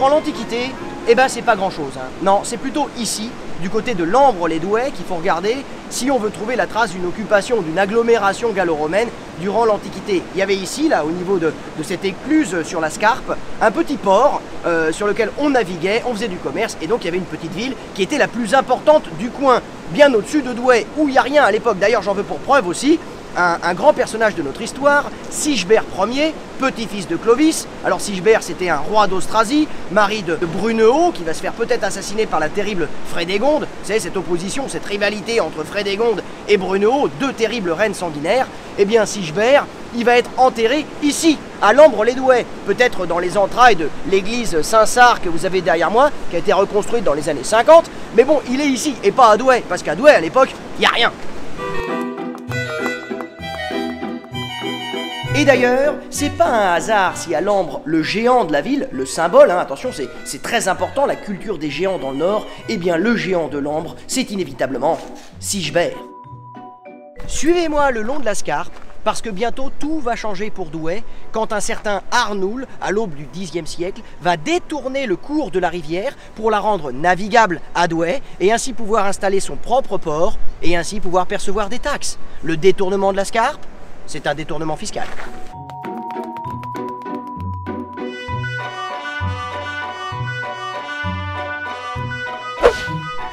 durant l'Antiquité, eh ben c'est pas grand chose, hein. Non, c'est plutôt ici, du côté de Lambre-les-Douais, qu'il faut regarder si on veut trouver la trace d'une occupation, d'une agglomération gallo-romaine durant l'Antiquité. Il y avait ici, là, au niveau de cette écluse sur la Scarpe, un petit port sur lequel on naviguait, on faisait du commerce, et donc il y avait une petite ville qui était la plus importante du coin, bien au-dessus de Douai, où il n'y a rien à l'époque. D'ailleurs, j'en veux pour preuve aussi un grand personnage de notre histoire, Sigebert Ier, petit-fils de Clovis. Alors Sigebert, c'était un roi d'Austrasie, mari de Brunehaut, qui va se faire peut-être assassiner par la terrible Frédégonde. Vous savez, cette opposition, cette rivalité entre Frédégonde et Brunehaut, deux terribles reines sanguinaires. Eh bien, Sigebert, il va être enterré ici, à Lambre-les-Douais, peut-être dans les entrailles de l'église Saint-Sar que vous avez derrière moi, qui a été reconstruite dans les années 50. Mais bon, il est ici, et pas à Douai, parce qu'à Douai, à l'époque, il n'y a rien. Et d'ailleurs, c'est pas un hasard si à Lambre, le géant de la ville, le symbole, hein, attention, c'est très important, la culture des géants dans le Nord, eh bien le géant de Lambre, c'est inévitablement Sigebert. Suivez-moi le long de la Scarpe, parce que bientôt tout va changer pour Douai, quand un certain Arnoul, à l'aube du Xe siècle, va détourner le cours de la rivière pour la rendre navigable à Douai, et ainsi pouvoir installer son propre port, et ainsi pouvoir percevoir des taxes. Le détournement de la Scarpe, c'est un détournement fiscal.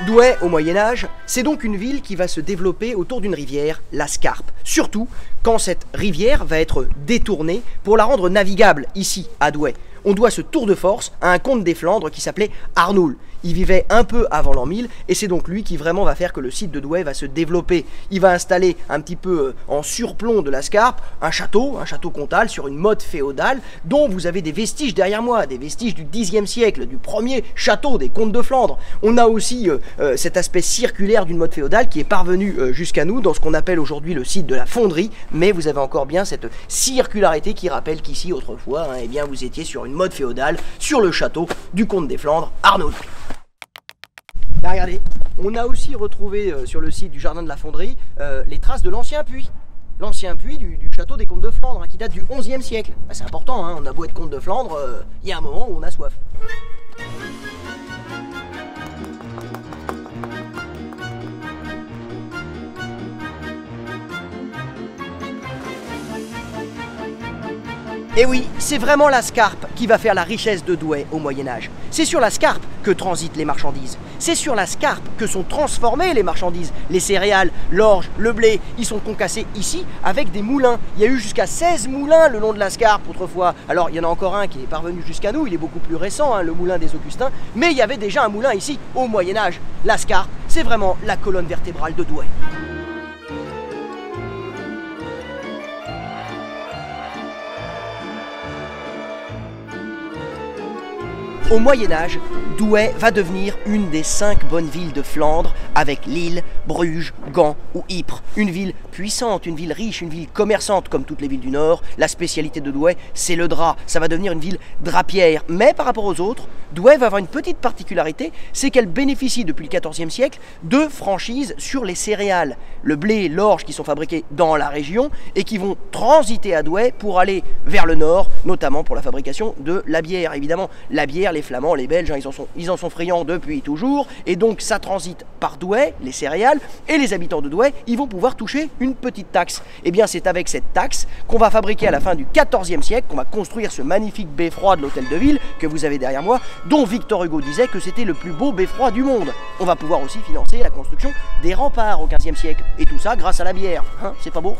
Douai, au Moyen-Âge, c'est donc une ville qui va se développer autour d'une rivière, la Scarpe. Surtout quand cette rivière va être détournée pour la rendre navigable ici, à Douai. On doit ce tour de force à un comte des Flandres qui s'appelait Arnoul. Il vivait un peu avant l'an 1000 et c'est donc lui qui vraiment va faire que le site de Douai va se développer. Il va installer un petit peu en surplomb de la Scarpe un château comtal sur une motte féodale dont vous avez des vestiges derrière moi, des vestiges du Xe siècle, du premier château des comtes de Flandre. On a aussi cet aspect circulaire d'une motte féodale qui est parvenu jusqu'à nous dans ce qu'on appelle aujourd'hui le site de la fonderie, mais vous avez encore bien cette circularité qui rappelle qu'ici autrefois, eh bien, vous étiez sur une motte féodale, sur le château du comte des Flandres, Arnaud. Là, regardez, on a aussi retrouvé sur le site du jardin de la fonderie les traces de l'ancien puits. L'ancien puits du château des comtes de Flandre, hein, qui date du XIe siècle. Bah, c'est important, hein, on a beau être comte de Flandre, il y a un moment où on a soif. Et oui, c'est vraiment la Scarpe qui va faire la richesse de Douai au Moyen-Âge. C'est sur la Scarpe que transitent les marchandises. C'est sur la Scarpe que sont transformées les marchandises. Les céréales, l'orge, le blé, ils sont concassés ici avec des moulins. Il y a eu jusqu'à 16 moulins le long de la Scarpe autrefois. Alors, il y en a encore un qui est parvenu jusqu'à nous, il est beaucoup plus récent, hein, le moulin des Augustins. Mais il y avait déjà un moulin ici au Moyen-Âge. La Scarpe, c'est vraiment la colonne vertébrale de Douai. Au Moyen-Âge, Douai va devenir une des 5 bonnes villes de Flandre avec Lille, Bruges, Gand ou Ypres. Une ville puissante, une ville riche, une ville commerçante comme toutes les villes du Nord. La spécialité de Douai, c'est le drap. Ça va devenir une ville drapière. Mais par rapport aux autres, Douai va avoir une petite particularité, c'est qu'elle bénéficie depuis le XIVe siècle de franchises sur les céréales. Le blé, l'orge qui sont fabriqués dans la région et qui vont transiter à Douai pour aller vers le nord, notamment pour la fabrication de la bière. Évidemment, la bière, les Flamands, les Belges, hein, ils en sont friands depuis toujours, et donc ça transite par Douai, les céréales, et les habitants de Douai, ils vont pouvoir toucher une petite taxe. Et bien c'est avec cette taxe qu'on va fabriquer à la fin du XIVe siècle, qu'on va construire ce magnifique beffroi de l'hôtel de ville que vous avez derrière moi, dont Victor Hugo disait que c'était le plus beau beffroi du monde. On va pouvoir aussi financer la construction des remparts au XVe siècle, et tout ça grâce à la bière, hein, c'est pas beau ?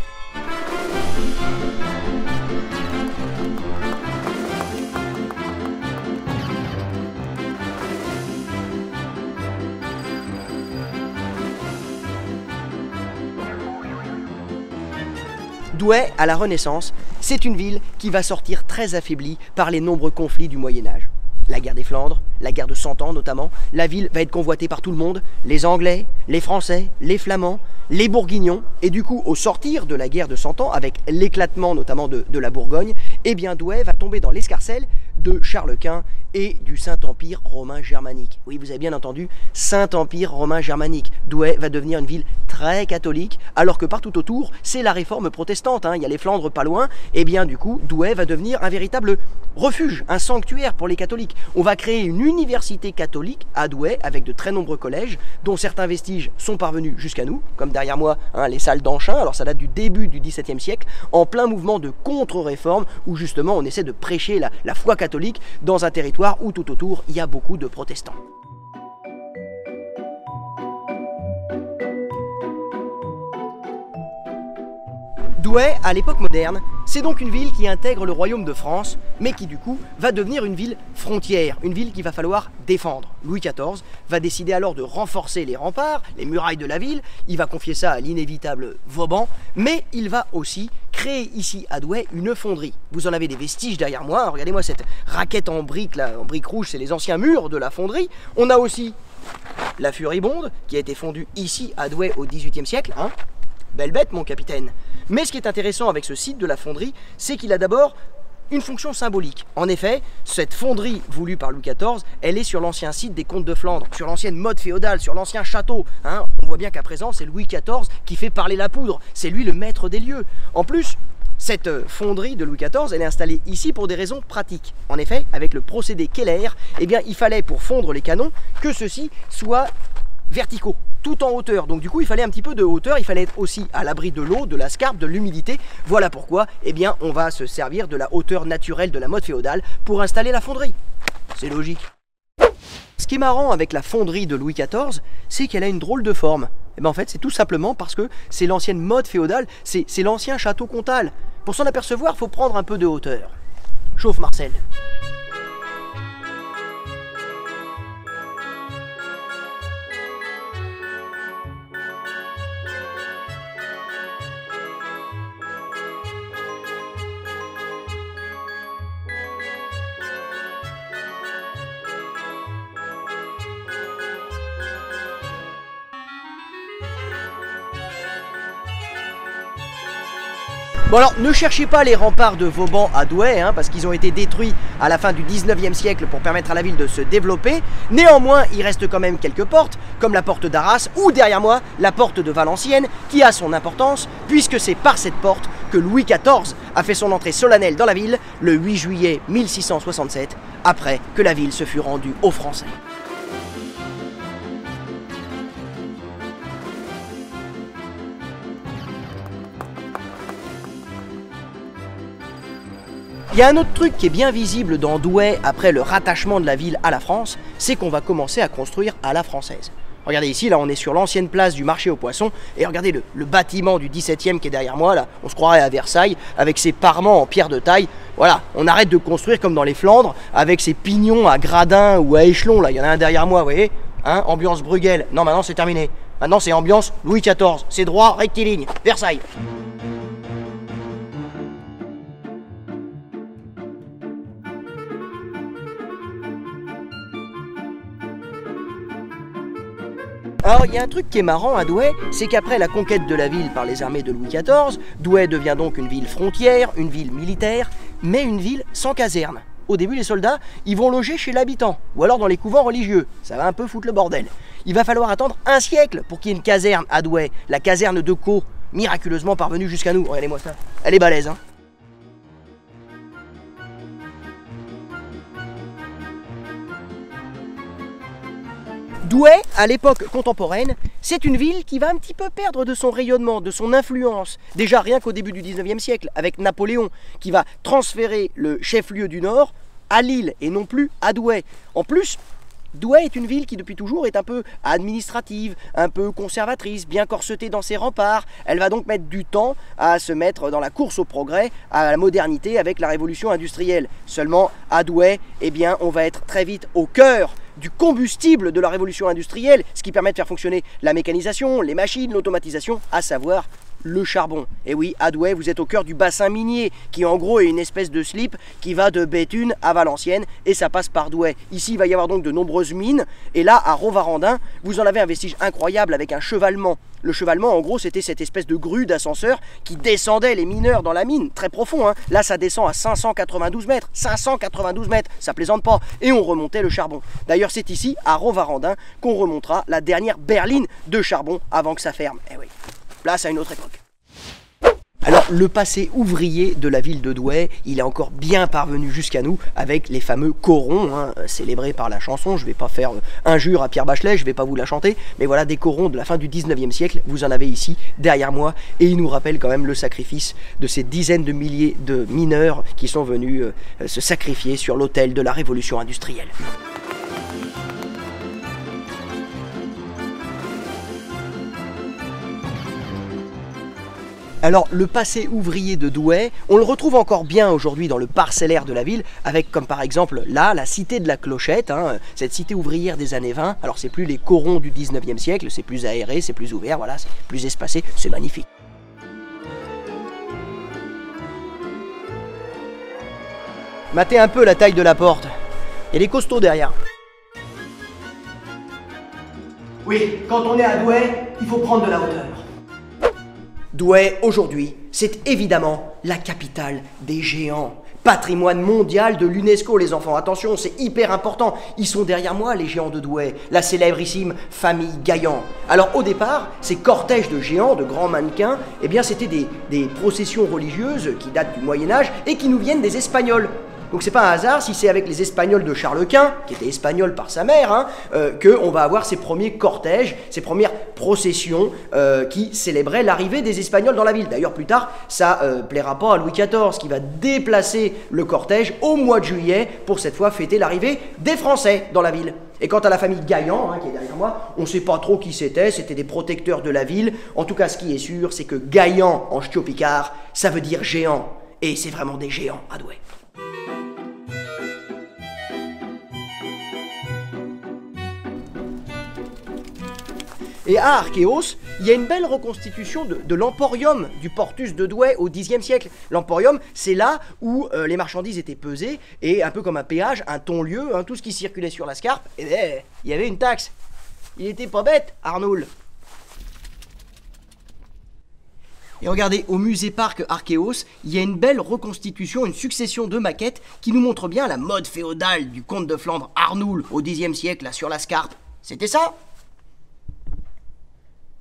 Douai, à la Renaissance, c'est une ville qui va sortir très affaiblie par les nombreux conflits du Moyen-Âge. La guerre des Flandres, la guerre de 100 ans notamment, la ville va être convoitée par tout le monde, les Anglais, les Français, les Flamands, les Bourguignons, et du coup, au sortir de la guerre de 100 ans, avec l'éclatement notamment de la Bourgogne, eh bien Douai va tomber dans l'escarcelle de Charles Quint et du Saint-Empire romain germanique. Oui, vous avez bien entendu, Saint-Empire romain germanique. Douai va devenir une ville très très catholique, alors que partout autour, c'est la réforme protestante, hein. Il y a les Flandres pas loin, et bien du coup, Douai va devenir un véritable refuge, un sanctuaire pour les catholiques. On va créer une université catholique à Douai, avec de très nombreux collèges, dont certains vestiges sont parvenus jusqu'à nous, comme derrière moi, hein, les salles d'Anchin, alors ça date du début du XVIIe siècle, en plein mouvement de contre-réforme, où justement on essaie de prêcher la foi catholique dans un territoire où tout autour, il y a beaucoup de protestants. Douai, à l'époque moderne, c'est donc une ville qui intègre le royaume de France, mais qui du coup va devenir une ville frontière, une ville qu'il va falloir défendre. Louis XIV va décider alors de renforcer les remparts, les murailles de la ville, il va confier ça à l'inévitable Vauban, mais il va aussi créer ici à Douai une fonderie. Vous en avez des vestiges derrière moi, regardez-moi cette raquette en briques, là, en briques rouges, c'est les anciens murs de la fonderie. On a aussi la Furibonde, qui a été fondue ici à Douai au XVIIIe siècle, hein. Belle bête mon capitaine. Mais ce qui est intéressant avec ce site de la fonderie, c'est qu'il a d'abord une fonction symbolique. En effet, cette fonderie voulue par Louis XIV, elle est sur l'ancien site des comtes de Flandre, sur l'ancienne mode féodale, sur l'ancien château, hein. On voit bien qu'à présent, c'est Louis XIV qui fait parler la poudre, c'est lui le maître des lieux. En plus, cette fonderie de Louis XIV, elle est installée ici pour des raisons pratiques. En effet, avec le procédé Keller, eh bien, il fallait pour fondre les canons que ceux-ci soient verticaux, tout en hauteur. Donc du coup, il fallait un petit peu de hauteur, il fallait être aussi à l'abri de l'eau, de la scarpe, de l'humidité. Voilà pourquoi, eh bien, on va se servir de la hauteur naturelle de la mode féodale pour installer la fonderie. C'est logique. Ce qui est marrant avec la fonderie de Louis XIV, c'est qu'elle a une drôle de forme. Et bien en fait, c'est tout simplement parce que c'est l'ancienne mode féodale, c'est l'ancien château comtal. Pour s'en apercevoir, il faut prendre un peu de hauteur. Chauffe Marcel. Bon alors, ne cherchez pas les remparts de Vauban à Douai, hein, parce qu'ils ont été détruits à la fin du 19e siècle pour permettre à la ville de se développer. Néanmoins, il reste quand même quelques portes, comme la porte d'Arras ou derrière moi, la porte de Valenciennes, qui a son importance, puisque c'est par cette porte que Louis XIV a fait son entrée solennelle dans la ville le 8 juillet 1667, après que la ville se fut rendue aux Français. Il y a un autre truc qui est bien visible dans Douai après le rattachement de la ville à la France, c'est qu'on va commencer à construire à la française. Regardez ici, là on est sur l'ancienne place du marché aux poissons, et regardez le bâtiment du 17e qui est derrière moi, là, on se croirait à Versailles, avec ses parements en pierre de taille. Voilà, on arrête de construire comme dans les Flandres, avec ses pignons à gradins ou à échelons, là, il y en a un derrière moi, vous voyez, hein, ambiance Bruegel. Non, maintenant c'est terminé. Maintenant c'est ambiance Louis XIV, c'est droit, rectiligne, Versailles. Alors, il y a un truc qui est marrant à Douai, c'est qu'après la conquête de la ville par les armées de Louis XIV, Douai devient donc une ville frontière, une ville militaire, mais une ville sans caserne. Au début, les soldats, ils vont loger chez l'habitant, ou alors dans les couvents religieux. Ça va un peu foutre le bordel. Il va falloir attendre un siècle pour qu'il y ait une caserne à Douai, la caserne de Caux, miraculeusement parvenue jusqu'à nous. Regardez-moi ça, elle est balèze, hein. Douai, à l'époque contemporaine, c'est une ville qui va un petit peu perdre de son rayonnement, de son influence. Déjà rien qu'au début du 19e siècle, avec Napoléon, qui va transférer le chef-lieu du Nord à Lille et non plus à Douai. En plus, Douai est une ville qui depuis toujours est un peu administrative, un peu conservatrice, bien corsetée dans ses remparts. Elle va donc mettre du temps à se mettre dans la course au progrès, à la modernité avec la révolution industrielle. Seulement à Douai, eh bien, on va être très vite au cœur du combustible de la révolution industrielle, ce qui permet de faire fonctionner la mécanisation, les machines, l'automatisation, à savoir le charbon. Et oui, à Douai, vous êtes au cœur du bassin minier, qui en gros est une espèce de slip qui va de Béthune à Valenciennes, et ça passe par Douai. Ici, il va y avoir donc de nombreuses mines, et là, à Rovarandin, vous en avez un vestige incroyable avec un chevalement. Le chevalement, en gros, c'était cette espèce de grue d'ascenseur qui descendait les mineurs dans la mine, très profond, hein. Là, ça descend à 592 mètres, 592 mètres, ça plaisante pas, et on remontait le charbon. D'ailleurs, c'est ici, à Rovarandin, qu'on remontera la dernière berline de charbon avant que ça ferme. Eh oui, place à une autre époque. Alors, le passé ouvrier de la ville de Douai, il est encore bien parvenu jusqu'à nous avec les fameux corons, hein, célébrés par la chanson. Je ne vais pas faire injure à Pierre Bachelet, je ne vais pas vous la chanter, mais voilà des corons de la fin du 19e siècle, vous en avez ici, derrière moi, et ils nous rappellent quand même le sacrifice de ces dizaines de milliers de mineurs qui sont venus se sacrifier sur l'autel de la révolution industrielle. Alors, le passé ouvrier de Douai, on le retrouve encore bien aujourd'hui dans le parcellaire de la ville, avec comme par exemple là, la cité de la Clochette, hein, cette cité ouvrière des années 20. Alors, c'est plus les corons du 19e siècle, c'est plus aéré, c'est plus ouvert, voilà, c'est plus espacé, c'est magnifique. Matez un peu la taille de la porte, il y a des costauds derrière. Oui, quand on est à Douai, il faut prendre de la hauteur. Douai, aujourd'hui, c'est évidemment la capitale des géants. Patrimoine mondial de l'UNESCO, les enfants. Attention, c'est hyper important. Ils sont derrière moi, les géants de Douai, la célébrissime famille Gaillan. Alors, au départ, ces cortèges de géants, de grands mannequins, eh bien, c'était des processions religieuses qui datent du Moyen-Âge et qui nous viennent des Espagnols. Donc c'est pas un hasard si c'est avec les Espagnols de Charles Quint, qui était espagnol par sa mère, hein, qu'on va avoir ces premiers cortèges, ces premières processions qui célébraient l'arrivée des Espagnols dans la ville. D'ailleurs plus tard, ça plaira pas à Louis XIV, qui va déplacer le cortège au mois de juillet pour cette fois fêter l'arrivée des Français dans la ville. Et quant à la famille Gaillan, hein, qui est derrière moi, on ne sait pas trop qui c'était des protecteurs de la ville. En tout cas, ce qui est sûr, c'est que Gaillan, en ch'tio-picard, ça veut dire géant. Et c'est vraiment des géants à Douai. Et à Archéos, il y a une belle reconstitution de l'emporium du Portus de Douai au Xe siècle. L'emporium, c'est là où les marchandises étaient pesées, et un peu comme un péage, un ton-lieu, hein, tout ce qui circulait sur la Scarpe, et il y avait une taxe. Il était pas bête, Arnoul. Et regardez, au musée parc Archéos, il y a une belle reconstitution, une succession de maquettes qui nous montre bien la mode féodale du comte de Flandre Arnoul au Xe siècle, là, sur la Scarpe. C'était ça.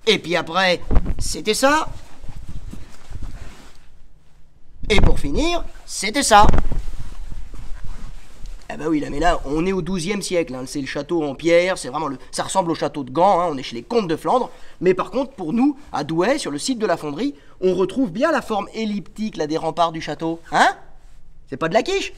Et puis après, c'était ça. Et pour finir, c'était ça. Ah bah oui, là, mais là, on est au XIIe siècle, hein, c'est le château en pierre, c'est vraiment ça ressemble au château de Gand, hein, on est chez les comtes de Flandre. Mais par contre, pour nous, à Douai, sur le site de la fonderie, on retrouve bien la forme elliptique là, des remparts du château. Hein? C'est pas de la quiche?